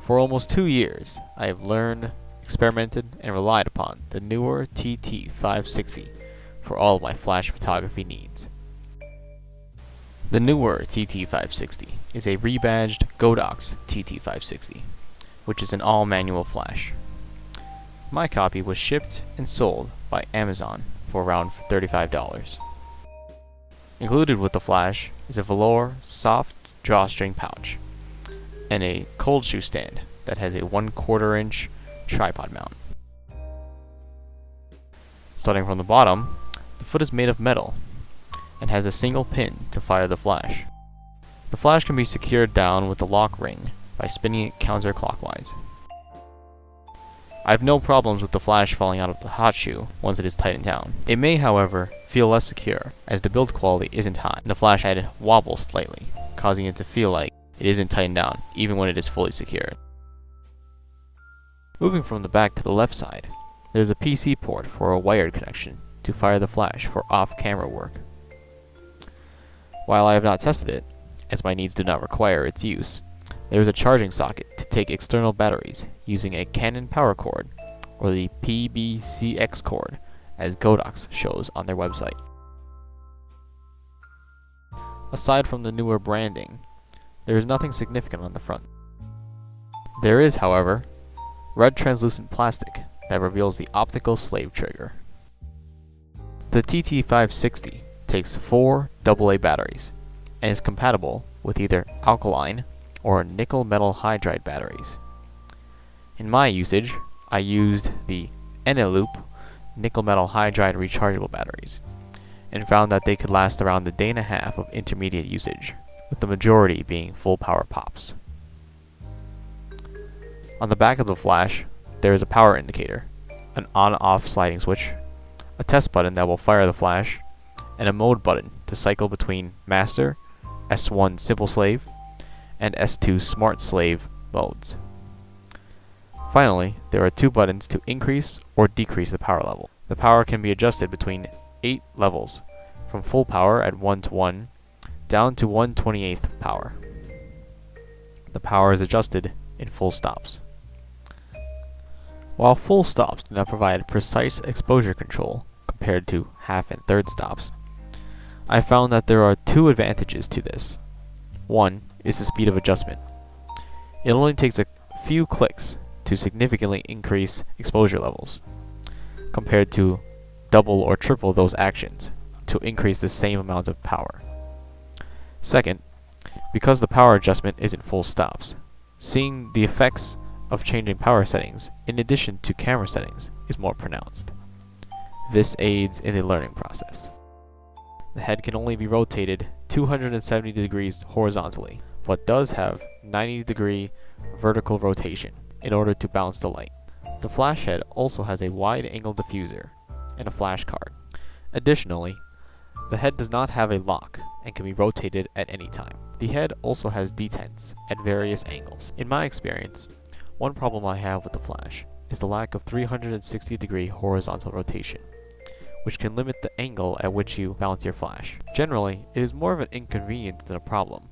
For almost 2 years, I have learned, experimented, and relied upon the Neewer TT560 for all of my flash photography needs. The Neewer TT560 is a rebadged Godox TT560, which is an all-manual flash. My copy was shipped and sold by Amazon for around $35. Included with the flash is a velour soft drawstring pouch and a cold shoe stand that has a 1/4 inch tripod mount. Starting from the bottom, the foot is made of metal and has a single pin to fire the flash. The flash can be secured down with the lock ring by spinning it counterclockwise. I have no problems with the flash falling out of the hot shoe once it is tightened down. It may, however, feel less secure as the build quality isn't high. The flash head wobbles slightly, causing it to feel like it isn't tightened down even when it is fully secured. Moving from the back to the left side, there is a PC port for a wired connection to fire the flash for off-camera work. While I have not tested it, as my needs do not require its use, there is a charging socket to take external batteries using a Canon power cord or the PBCX cord, as Godox shows on their website. Aside from the Neewer branding, there is nothing significant on the front. There is, however, red translucent plastic that reveals the optical slave trigger. The TT560 takes 4 AA batteries and is compatible with either alkaline or nickel metal hydride batteries. In my usage, I used the Eneloop nickel metal hydride rechargeable batteries and found that they could last around a day and a half of intermediate usage, with the majority being full power pops. On the back of the flash, there is a power indicator, an on-off sliding switch, a test button that will fire the flash, and a mode button to cycle between Master, S1 Simple Slave, and S2 Smart Slave modes. Finally, there are 2 buttons to increase or decrease the power level. The power can be adjusted between 8 levels, from full power at 1:1 down to 1/28 power. The power is adjusted in full stops. While full stops do not provide precise exposure control compared to half and third stops, I found that there are 2 advantages to this. One is the speed of adjustment. It only takes a few clicks to significantly increase exposure levels, compared to double or triple those actions to increase the same amount of power. Second, because the power adjustment isn't full stops, seeing the effects of changing power settings in addition to camera settings is more pronounced. This aids in the learning process. The head can only be rotated 270 degrees horizontally, but does have 90-degree vertical rotation in order to bounce the light. The flash head also has a wide-angle diffuser and a flash card. Additionally, the head does not have a lock and can be rotated at any time. The head also has detents at various angles. In my experience, one problem I have with the flash is the lack of 360-degree horizontal rotation, which can limit the angle at which you bounce your flash. Generally, it is more of an inconvenience than a problem,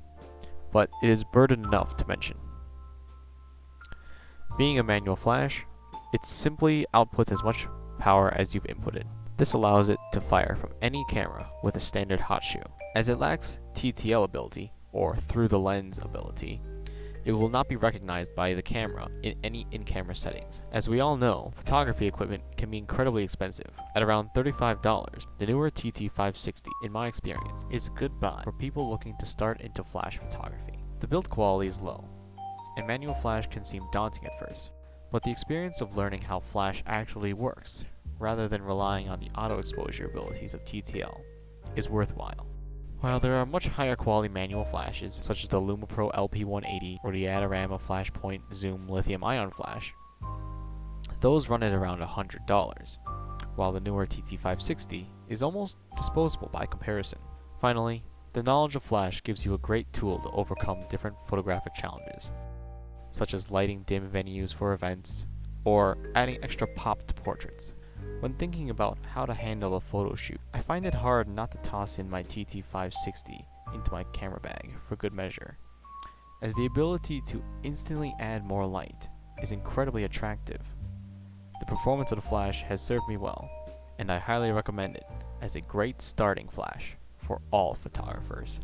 but it is burden enough to mention. Being a manual flash, it simply outputs as much power as you've inputted. This allows it to fire from any camera with a standard hot shoe. As it lacks TTL ability, or through the lens ability, it will not be recognized by the camera in any in-camera settings. As we all know, photography equipment can be incredibly expensive. At around $35, the Neewer TT560, in my experience, is a good buy for people looking to start into flash photography. The build quality is low, and manual flash can seem daunting at first, but the experience of learning how flash actually works, rather than relying on the auto exposure abilities of TTL, is worthwhile. While there are much higher quality manual flashes, such as the LumaPro LP180 or the Adorama Flashpoint Zoom lithium-ion flash, those run at around $100, while the Neewer TT560 is almost disposable by comparison. Finally, the knowledge of flash gives you a great tool to overcome different photographic challenges, such as lighting dim venues for events, or adding extra pop to portraits. When thinking about how to handle a photo shoot, I find it hard not to toss in my TT560 into my camera bag for good measure, as the ability to instantly add more light is incredibly attractive. The performance of the flash has served me well, and I highly recommend it as a great starting flash for all photographers.